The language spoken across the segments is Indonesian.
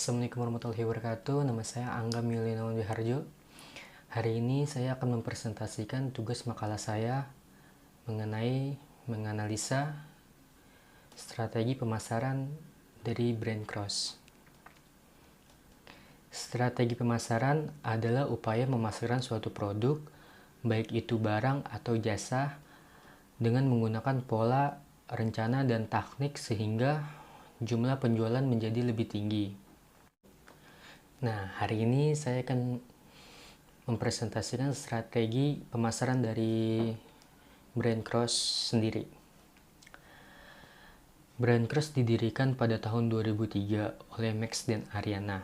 Assalamualaikum warahmatullahi wabarakatuh. Nama saya Angga Milinawan Wiharjo. Hari ini saya akan mempresentasikan tugas makalah saya mengenai menganalisa strategi pemasaran dari brand Cross. Strategi pemasaran adalah upaya memasarkan suatu produk, baik itu barang atau jasa, dengan menggunakan pola, rencana, dan teknik sehingga jumlah penjualan menjadi lebih tinggi. Nah, hari ini saya akan mempresentasikan strategi pemasaran dari brand Cross sendiri. Brand Cross didirikan pada tahun 2003 oleh Max dan Ariana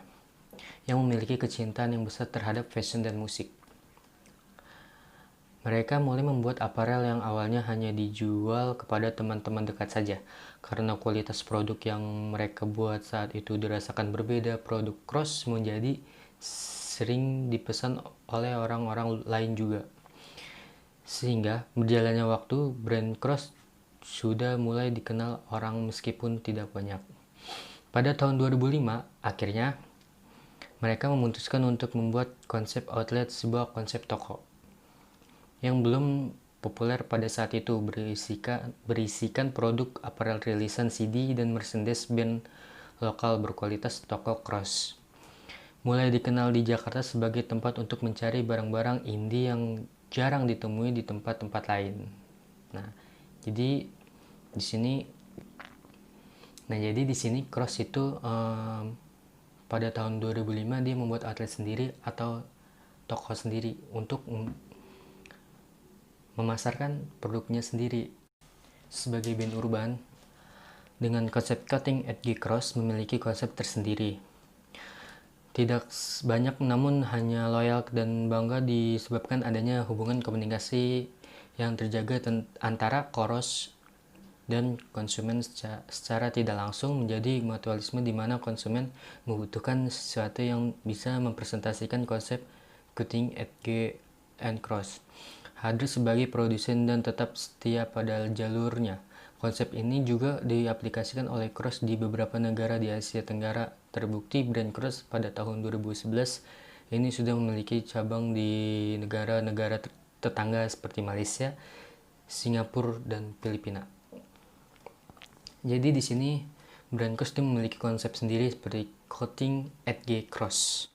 yang memiliki kecintaan yang besar terhadap fashion dan musik. Mereka mulai membuat aparel yang awalnya hanya dijual kepada teman-teman dekat saja. Karena kualitas produk yang mereka buat saat itu dirasakan berbeda, produk Cross menjadi sering dipesan oleh orang-orang lain juga. Sehingga berjalannya waktu, brand Cross sudah mulai dikenal orang meskipun tidak banyak. Pada tahun 2005, akhirnya mereka memutuskan untuk membuat konsep outlet, sebuah konsep toko yang belum populer pada saat itu, berisikan produk aparel rilisan CD dan merchandise band lokal berkualitas toko Cross. Mulai dikenal di Jakarta sebagai tempat untuk mencari barang-barang indie yang jarang ditemui di tempat-tempat lain. Nah, jadi di sini Cross itu pada tahun 2005 dia membuat outlet sendiri atau toko sendiri untuk memasarkan produknya sendiri. Sebagai band urban, dengan konsep Cutting Edge Cross memiliki konsep tersendiri. Tidak banyak namun hanya loyal dan bangga disebabkan adanya hubungan komunikasi yang terjaga antara Cross dan konsumen secara tidak langsung, menjadi mutualisme di mana konsumen membutuhkan sesuatu yang bisa mempresentasikan konsep Cutting Edge and Cross. Hadir sebagai produsen dan tetap setia pada jalurnya. Konsep ini juga diaplikasikan oleh Cross di beberapa negara di Asia Tenggara. Terbukti brand Cross pada tahun 2011 ini sudah memiliki cabang di negara-negara tetangga seperti Malaysia, Singapura, dan Filipina. Jadi di sini brand Cross memiliki konsep sendiri seperti Cutting Edge Cross.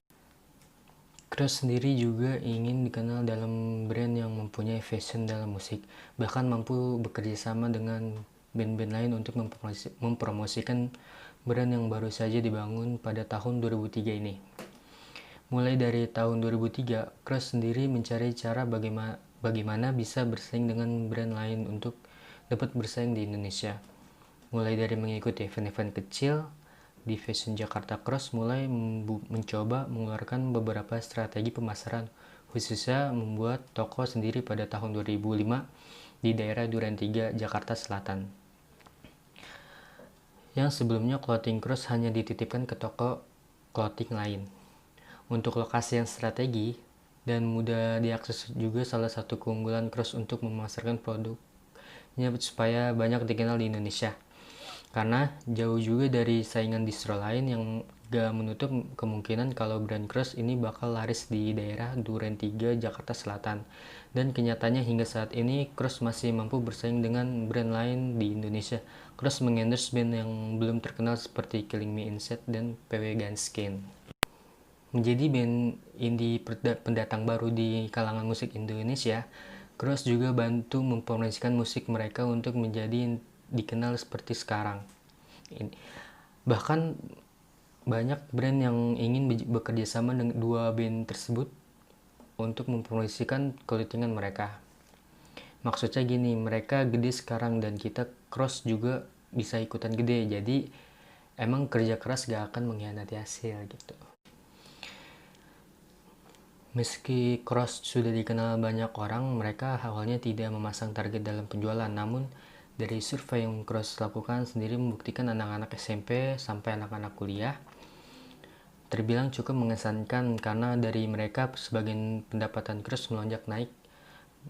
Cross sendiri juga ingin dikenal dalam brand yang mempunyai fashion dalam musik, bahkan mampu bekerja sama dengan band-band lain untuk mempromosikan brand yang baru saja dibangun pada tahun 2003 ini. Mulai dari tahun 2003, Cross sendiri mencari cara bagaimana bisa bersaing dengan brand lain untuk dapat bersaing di Indonesia. Mulai dari mengikuti event-event kecil, di Fashion Jakarta Cross mulai mencoba mengeluarkan beberapa strategi pemasaran, khususnya membuat toko sendiri pada tahun 2005 di daerah Duren 3, Jakarta Selatan. Yang sebelumnya Clothing Cross hanya dititipkan ke toko clothing lain. Untuk lokasi yang strategi dan mudah diakses juga salah satu keunggulan Cross untuk memasarkan produknya supaya banyak dikenal di Indonesia. Karena jauh juga dari saingan distro lain yang gak menutup kemungkinan kalau brand Cross ini bakal laris di daerah Duren 3, Jakarta Selatan. Dan kenyataannya hingga saat ini Cross masih mampu bersaing dengan brand lain di Indonesia. Cross mengendorse band yang belum terkenal seperti Killing Me Inside dan PW Gunskin. Menjadi band indie pendatang baru di kalangan musik Indonesia, Cross juga bantu mempromosikan musik mereka untuk menjadi dikenal seperti sekarang. Bahkan banyak brand yang ingin bekerja sama dengan dua band tersebut untuk mempromosikan clothingan mereka. Maksudnya gini, mereka gede sekarang dan kita Cross juga bisa ikutan gede. Jadi emang kerja keras gak akan mengkhianati hasil gitu. Meski Cross sudah dikenal banyak orang, mereka awalnya tidak memasang target dalam penjualan. Namun dari survei yang Cross lakukan sendiri membuktikan anak-anak SMP sampai anak-anak kuliah terbilang cukup mengesankan karena dari mereka sebagian pendapatan Cross melonjak naik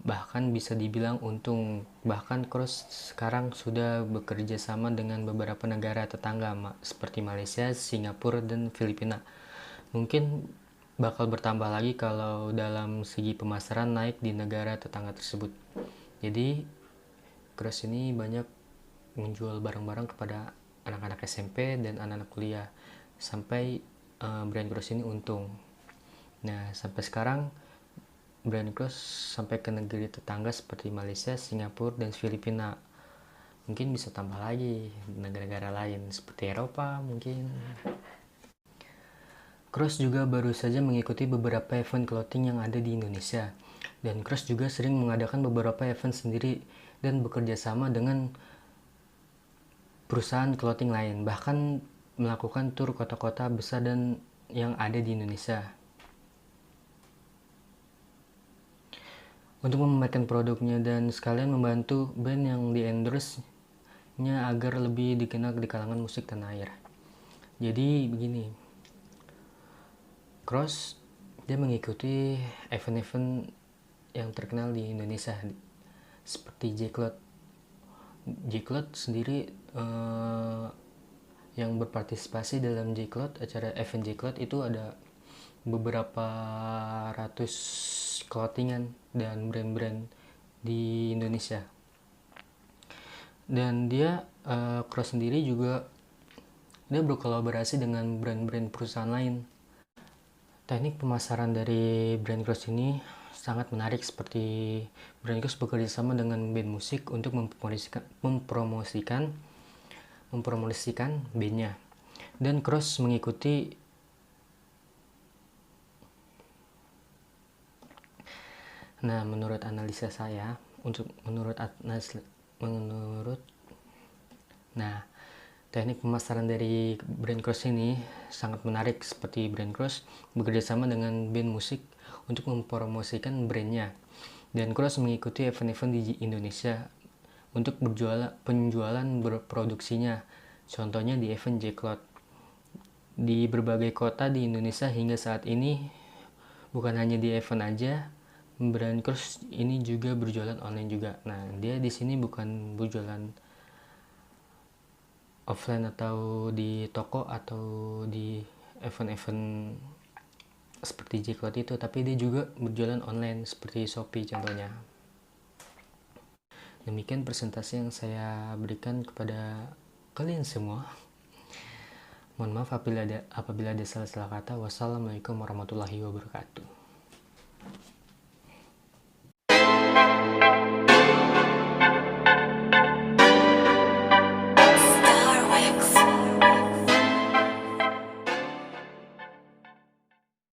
bahkan bisa dibilang untung. Bahkan Cross sekarang sudah bekerja sama dengan beberapa negara tetangga seperti Malaysia, Singapura, dan Filipina. Mungkin bakal bertambah lagi kalau dalam segi pemasaran naik di negara tetangga tersebut. Jadi Cross ini banyak menjual barang-barang kepada anak-anak SMP dan anak-anak kuliah sampai brand Cross ini untung. Nah, sampai sekarang brand Cross sampai ke negeri tetangga seperti Malaysia, Singapura, dan Filipina. Mungkin bisa tambah lagi negara-negara lain seperti Eropa mungkin. Cross juga baru saja mengikuti beberapa event clothing yang ada di Indonesia. Dan Cross juga sering mengadakan beberapa event sendiri dan bekerja sama dengan perusahaan clothing lain, bahkan melakukan tur kota-kota besar dan yang ada di Indonesia untuk memamerkan produknya dan sekalian membantu band yang di-endorse-nya agar lebih dikenal di kalangan musik tanah air. Jadi begini, Cross dia mengikuti event-event yang terkenal di Indonesia seperti J-Cloud. J-Cloud sendiri yang berpartisipasi dalam J-Cloud, acara event J-Cloud itu ada beberapa ratus clothingan dan brand-brand di Indonesia. Dan dia Cross sendiri juga dia berkolaborasi dengan brand-brand perusahaan lain. Teknik pemasaran dari brand Cross ini sangat menarik, seperti brand Cross bekerja sama dengan band musik untuk mempromosikan bandnya, dan Cross mengikuti menurut analisa saya, teknik pemasaran dari brand Cross ini sangat menarik, seperti brand Cross bekerja sama dengan band musik untuk mempromosikan brandnya, dan Cross mengikuti event-event di Indonesia untuk penjualan berproduksinya. Contohnya di event J-Cloud di berbagai kota di Indonesia hingga saat ini. Bukan hanya di event aja, brand Cross ini juga berjualan online juga. Nah, dia di sini bukan berjualan offline atau di toko atau di event-event seperti J-Cloud itu, tapi dia juga berjualan online seperti Shopee contohnya. Demikian presentasi yang saya berikan kepada kalian semua. Mohon maaf apabila ada salah-salah kata. Wassalamualaikum warahmatullahi wabarakatuh.